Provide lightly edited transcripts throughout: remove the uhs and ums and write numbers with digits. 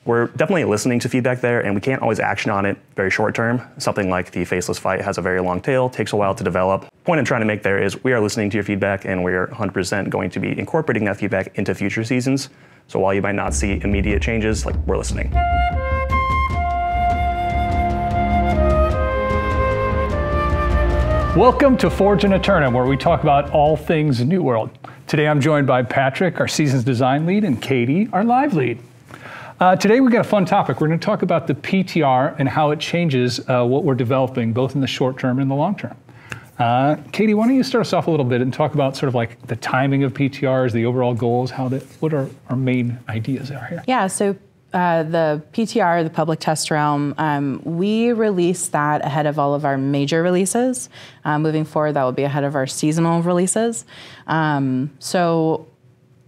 We're definitely listening to feedback there, and we can't always action on it very short term. Something like the Faceless fight has a very long tail, takes a while to develop. The point I'm trying to make there is we are listening to your feedback, and we're 100% going to be incorporating that feedback into future seasons. So while you might not see immediate changes, like, we're listening. Welcome to Forge and Eternum, where we talk about all things New World. Today I'm joined by Patrick, our season's design lead, and Katie, our live lead. Today we've got a fun topic. We're going to talk about the PTR and how it changes what we're developing, both in the short term and the long term. Katie, why don't you start us off a little bit and talk about sort of like the timing of PTRs, the overall goals, what our main ideas are here? Yeah, so the PTR, the public test realm, we release that ahead of all of our major releases. Moving forward, that will be ahead of our seasonal releases. So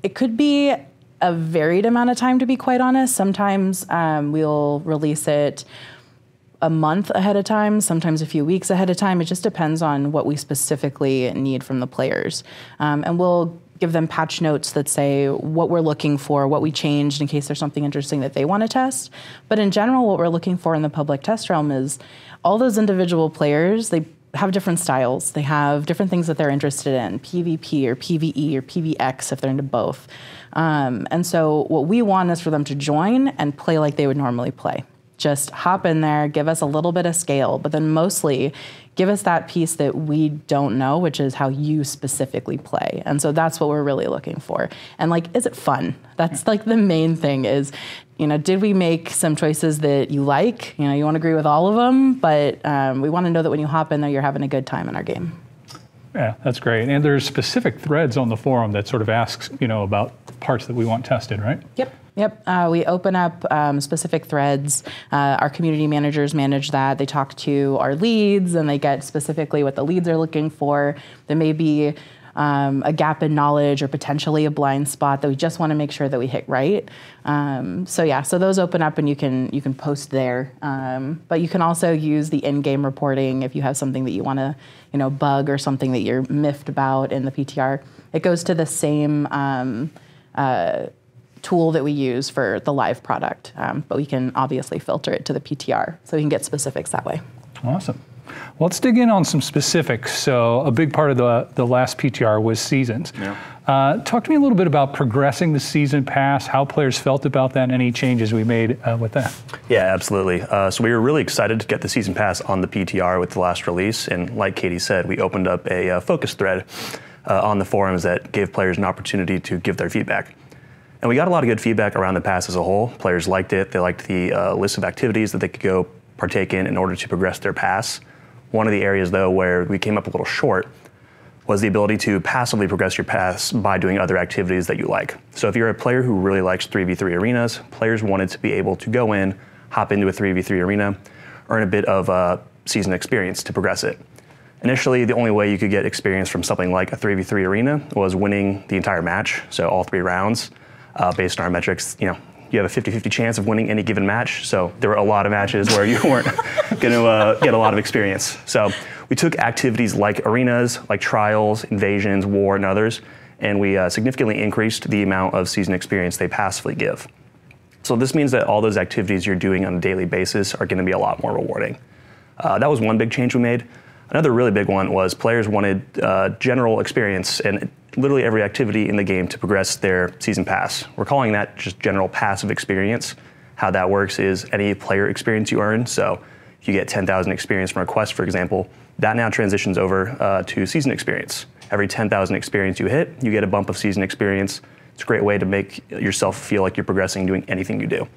it could be a varied amount of time, to be quite honest. Sometimes we'll release it a month ahead of time, sometimes a few weeks ahead of time. It just depends on what we specifically need from the players. And we'll give them patch notes that say what we're looking for, what we changed in case there's something interesting that they want to test. But in general, what we're looking for in the public test realm is all those individual players, they have different styles. They have different things that they're interested in, PvP or PvE or PvX if they're into both. And so what we want is for them to join and play like they would normally play. Just hop in there, give us a little bit of scale, but then mostly give us that piece that we don't know, which is how you specifically play. And so that's what we're really looking for. And like, is it fun? That's like the main thing is, did we make some choices that you like? You won't agree with all of them, but we want to know that when you hop in there, you're having a good time in our game. Yeah, that's great. And there's specific threads on the forum that sort of asks, about parts that we want tested, right? Yep. We open up specific threads. Our community managers manage that. They talk to our leads and they get specifically what the leads are looking for. There may be a gap in knowledge or potentially a blind spot that we just want to make sure that we hit right. So those open up and you can post there. But you can also use the in-game reporting if you have something that you want to, bug or something that you're miffed about in the PTR. It goes to the same tool that we use for the live product, but we can obviously filter it to the PTR so we can get specifics that way. Awesome. Well, let's dig in on some specifics. So a big part of the last PTR was seasons. Yeah. Talk to me a little bit about progressing the season pass, how players felt about that, and any changes we made with that. Yeah, absolutely. So we were really excited to get the season pass on the PTR with the last release. And like Katie said, we opened up a focus thread on the forums that gave players an opportunity to give their feedback. And we got a lot of good feedback around the pass as a whole. Players liked it. They liked the list of activities that they could go partake in order to progress their pass. One of the areas, though, where we came up a little short was the ability to passively progress your pass by doing other activities that you like. So if you're a player who really likes 3v3 arenas, players wanted to be able to go in, hop into a 3v3 arena, earn a bit of season experience to progress it. Initially, the only way you could get experience from something like a 3v3 arena was winning the entire match, so all 3 rounds. Based on our metrics, you have a 50-50 chance of winning any given match. So there were a lot of matches where you weren't going to get a lot of experience. So we took activities like arenas, like trials, invasions, war, and others, and we significantly increased the amount of season experience they passively give. So this means that all those activities you're doing on a daily basis are going to be a lot more rewarding. That was one big change we made. Another really big one was players wanted general experience and literally every activity in the game to progress their season pass. We're calling that just general passive experience. How that works is any player experience you earn. So if you get 10,000 experience from a quest, for example, that now transitions over to season experience. Every 10,000 experience you hit, you get a bump of season experience. It's a great way to make yourself feel like you're progressing doing anything you do.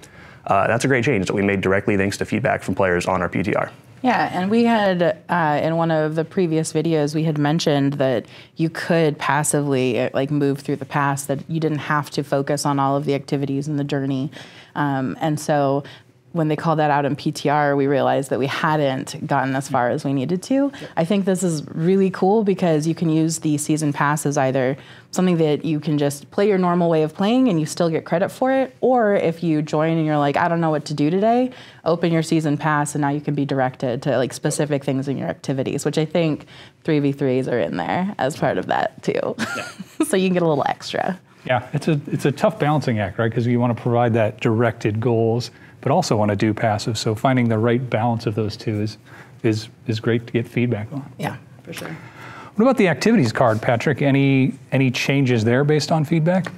That's a great change that we made directly thanks to feedback from players on our PTR. Yeah, and we had, in one of the previous videos, we had mentioned that you could passively move through the pass, that you didn't have to focus on all of the activities in the journey. And so when they called that out in PTR, we realized that we hadn't gotten as far as we needed to. I think this is really cool because you can use the season pass as either something that you can just play your normal way of playing and you still get credit for it, or if you join and you're like, I don't know what to do today, open your season pass and now you can be directed to specific things in your activities, which I think 3v3s are in there as part of that too. Yeah. So you can get a little extra. Yeah, it's a tough balancing act, right? Because you want to provide that directed goals, but also want to do passive. So finding the right balance of those two is great to get feedback on. Yeah, for sure. What about the activities card, Patrick? Any changes there based on feedback?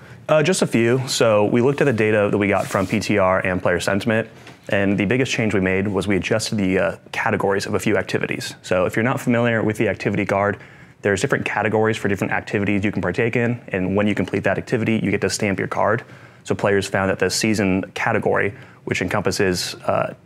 Just a few. So we looked at the data that we got from PTR and player sentiment, and the biggest change we made was we adjusted the categories of a few activities. So if you're not familiar with the activity card, there's different categories for different activities you can partake in, and when you complete that activity, you get to stamp your card. So players found that the season category, which encompasses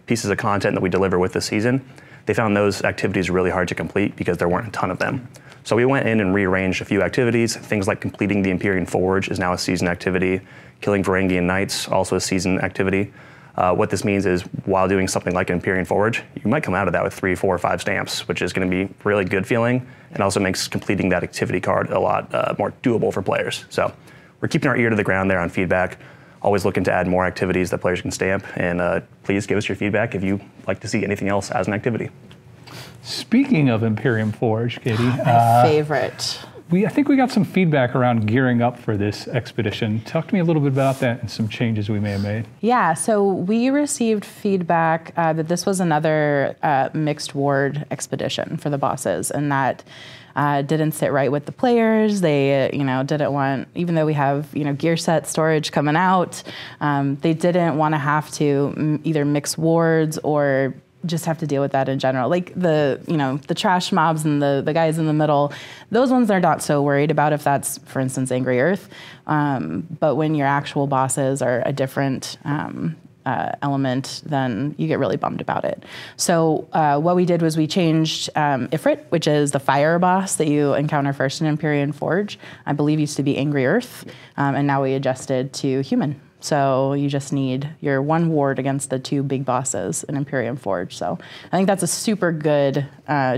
pieces of content that we deliver with the season, they found those activities really hard to complete because there weren't a ton of them. So we went in and rearranged a few activities. Things like completing the Empyrean Forge is now a season activity. Killing Varangian Knights, also a season activity. What this means is while doing something like an Empyrean Forge, you might come out of that with 3, 4, or 5 stamps, which is going to be really good feeling and also makes completing that activity card a lot more doable for players. So we're keeping our ear to the ground there on feedback, always looking to add more activities that players can stamp, and please give us your feedback if you like to see anything else as an activity. Speaking of Empyrean Forge, Katie. My favorite. I think we got some feedback around gearing up for this expedition. Talk to me a little bit about that and some changes we may have made. Yeah, so we received feedback that this was another mixed ward expedition for the bosses, and that didn't sit right with the players. They, didn't want, even though we have, gear set storage coming out, they didn't want to have to either mix wards or just have to deal with that in general. Like the trash mobs and the guys in the middle, those ones they're not so worried about if that's, for instance, Angry Earth. But when your actual bosses are a different element, then you get really bummed about it. So what we did was we changed Ifrit, which is the fire boss that you encounter first in Empyrean Forge. I believe used to be Angry Earth, and now we adjusted to human. So you just need your 1 ward against the 2 big bosses in Empyrean Forge. So I think that's a super good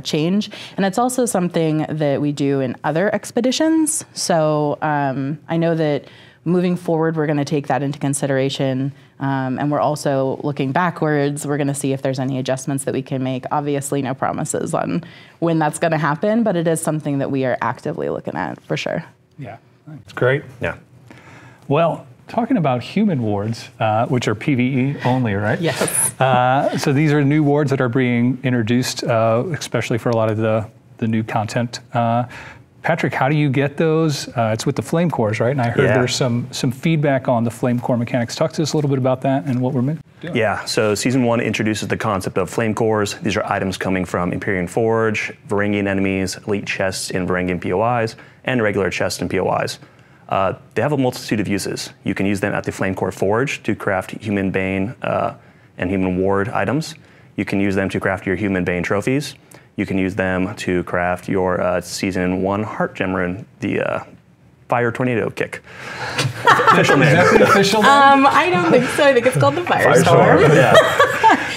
change. And it's also something that we do in other expeditions. So I know that moving forward, we're going to take that into consideration. And we're also looking backwards. We're going to see if there's any adjustments that we can make. Obviously, no promises on when that's going to happen, but it is something that we are actively looking at for sure. Yeah, that's great. Yeah. Well, talking about human wards, which are PvE only, right? Yes. So these are new wards that are being introduced, especially for a lot of the new content. Patrick, how do you get those? It's with the flame cores, right? And I heard there's some feedback on the flame core mechanics. Talk to us a little bit about that and what we're doing. Yeah, so Season 1 introduces the concept of flame cores. These are items coming from Empyrean Forge, Varangian enemies, elite chests in Varangian POIs, and regular chests in POIs. They have a multitude of uses. You can use them at the Flame Core Forge to craft Human Bane and Human Ward items. You can use them to craft your Human Bane trophies. You can use them to craft your Season 1 Heart Gem Rune, the Fire Tornado Kick. Official name. Is that the official name? I don't think so. I think it's called the Firestorm. Yeah.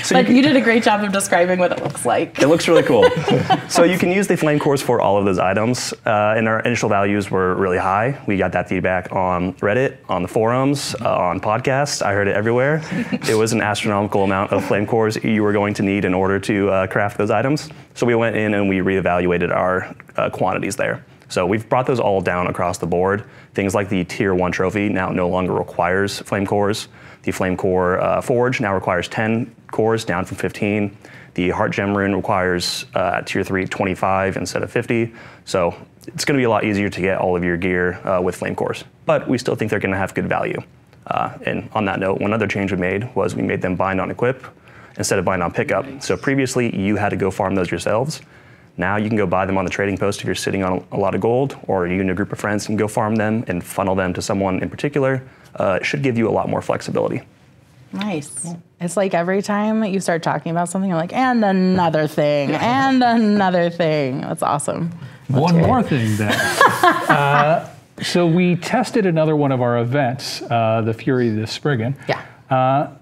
So but you did a great job of describing what it looks like. It looks really cool. So you can use the flame cores for all of those items. And our initial values were really high. We got that feedback on Reddit, on the forums, on podcasts. I heard it everywhere. It was an astronomical amount of flame cores you were going to need in order to craft those items. So we went in and we reevaluated our quantities there. So we've brought those all down across the board. Things like the Tier 1 trophy now no longer requires flame cores. The Flame Core Forge now requires 10 cores, down from 15. The Heart Gem Rune requires Tier 3 25 instead of 50. So it's going to be a lot easier to get all of your gear with flame cores. But we still think they're going to have good value. And on that note, one other change we made was we made them bind on equip instead of bind on pickup. So previously you had to go farm those yourselves. Now you can go buy them on the trading post if you're sitting on a lot of gold, or you and a group of friends can go farm them and funnel them to someone in particular. It should give you a lot more flexibility. Nice. It's like every time you start talking about something, you're like, and another thing, and another thing. That's awesome. One more thing then. So we tested another one of our events, the Fury of the Spriggan. Yeah.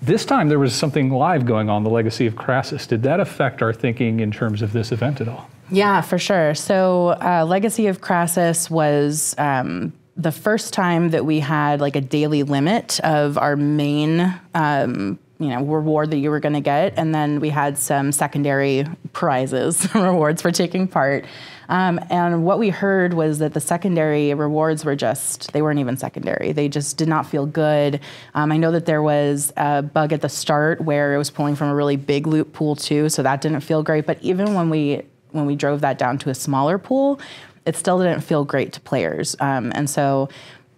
This time there was something live going on, the Legacy of Crassus. Did that affect our thinking in terms of this event at all? Yeah, for sure. So Legacy of Crassus was the first time that we had like a daily limit of our main reward that you were going to get. And then we had some secondary prizes, rewards for taking part. And what we heard was that the secondary rewards they weren't even secondary. They just did not feel good. I know that there was a bug at the start where it was pulling from a really big loop pool too, so that didn't feel great. But even when we drove that down to a smaller pool, it still didn't feel great to players. And so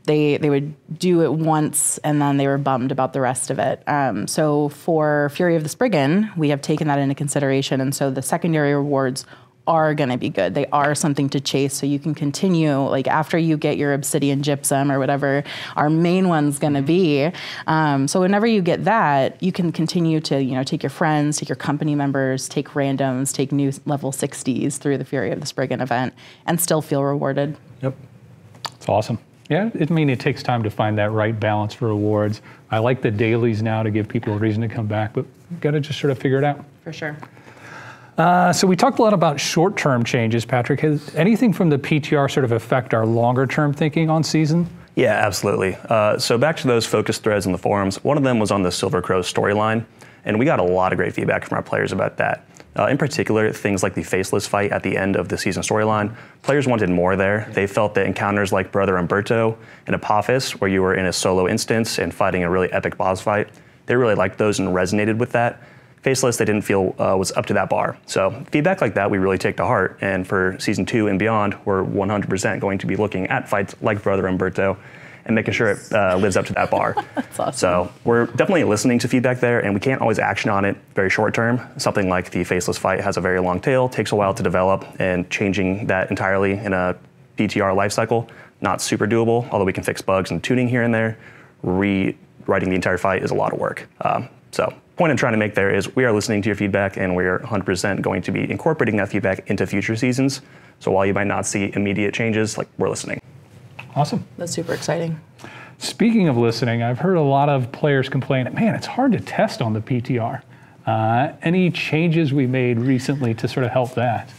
they would do it once and then they were bummed about the rest of it. So for Fury of the Spriggan, we have taken that into consideration. And so the secondary rewards are going to be good. They are something to chase, so you can continue, like after you get your obsidian gypsum or whatever our main one's going to be. So whenever you get that, you can continue to, take your friends, take your company members, take randoms, take new level 60s through the Fury of the Spriggan event and still feel rewarded. Yep. It's awesome. Yeah, it takes time to find that right balance for rewards. I like the dailies now to give people a reason to come back, but you've got to just sort of figure it out. For sure. So we talked a lot about short-term changes, Patrick. Has anything from the PTR sort of affect our longer-term thinking on season? Yeah, absolutely. So back to those focus threads in the forums, one of them was on the Silver Crow storyline, and we got a lot of great feedback from our players about that. In particular, things like the Faceless fight at the end of the season storyline, players wanted more there. They felt that encounters like Brother Umberto and Apophis, where you were in a solo instance and fighting a really epic boss fight, they really liked those and resonated with that. Faceless, they didn't feel was up to that bar. So feedback like that we really take to heart, and for season 2 and beyond, we're 100% going to be looking at fights like Brother Umberto and making sure it lives up to that bar. That's awesome. So we're definitely listening to feedback there, and we can't always action on it very short term. Something like the Faceless fight has a very long tail, takes a while to develop, and changing that entirely in a PTR lifecycle, not super doable, although we can fix bugs and tuning here and there. Rewriting the entire fight is a lot of work. So point I'm trying to make there is we are listening to your feedback, and we are 100% going to be incorporating that feedback into future seasons. So while you might not see immediate changes, we're listening. Awesome. That's super exciting. Speaking of listening, I've heard a lot of players complain, man, it's hard to test on the PTR. Any changes we made recently to sort of help that?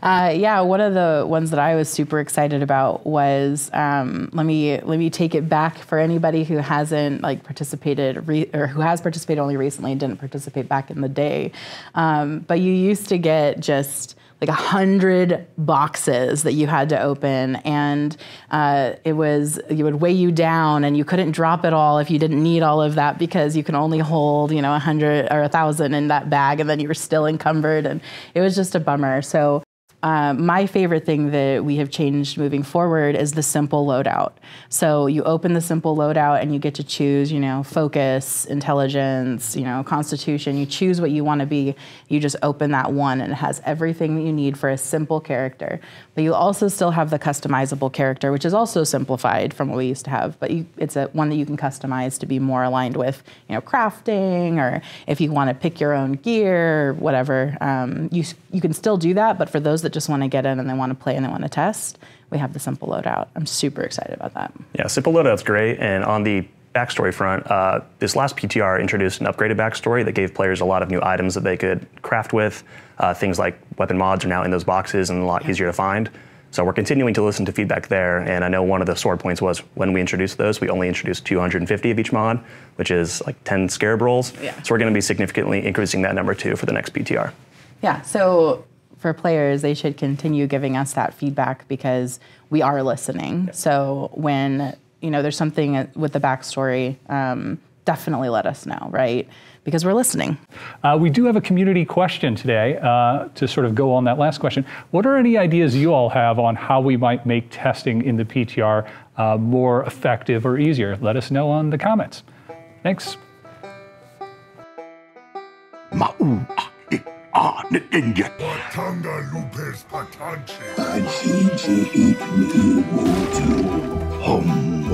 Yeah, one of the ones that I was super excited about was let me take it back for anybody who hasn't participated or who has participated only recently and didn't participate back in the day. But you used to get just 100 boxes that you had to open, and it would weigh you down, and you couldn't drop it all if you didn't need all of that because you can only hold 100 or 1,000 in that bag, and then you were still encumbered, and it was just a bummer. So my favorite thing that we have changed moving forward is the simple loadout. So you open the simple loadout and you get to choose, focus, intelligence, constitution. You choose what you want to be. You just open that one and it has everything that you need for a simple character. But you also still have the customizable character, which is also simplified from what we used to have. But it's one that you can customize to be more aligned with, crafting, or if you want to pick your own gear or whatever. You can still do that, but for those that just want to get in and they want to play and they want to test, we have the simple loadout. I'm super excited about that. Yeah, simple loadout's great. And on the backstory front, this last PTR introduced an upgraded backstory that gave players a lot of new items that they could craft with. Things like weapon mods are now in those boxes and a lot easier to find. So we're continuing to listen to feedback there. And I know one of the sore points was when we introduced those, we only introduced 250 of each mod, which is 10 scarab rolls. Yeah. So we're going to be significantly increasing that number too for the next PTR. Yeah, so for players, they should continue giving us that feedback because we are listening. Yep. So when there's something with the backstory, definitely let us know, right? Because we're listening. We do have a community question today to sort of go on that last question. What are any ideas you all have on how we might make testing in the PTR more effective or easier? Let us know on the comments. Thanks. Patanga lupes patanche. Hum,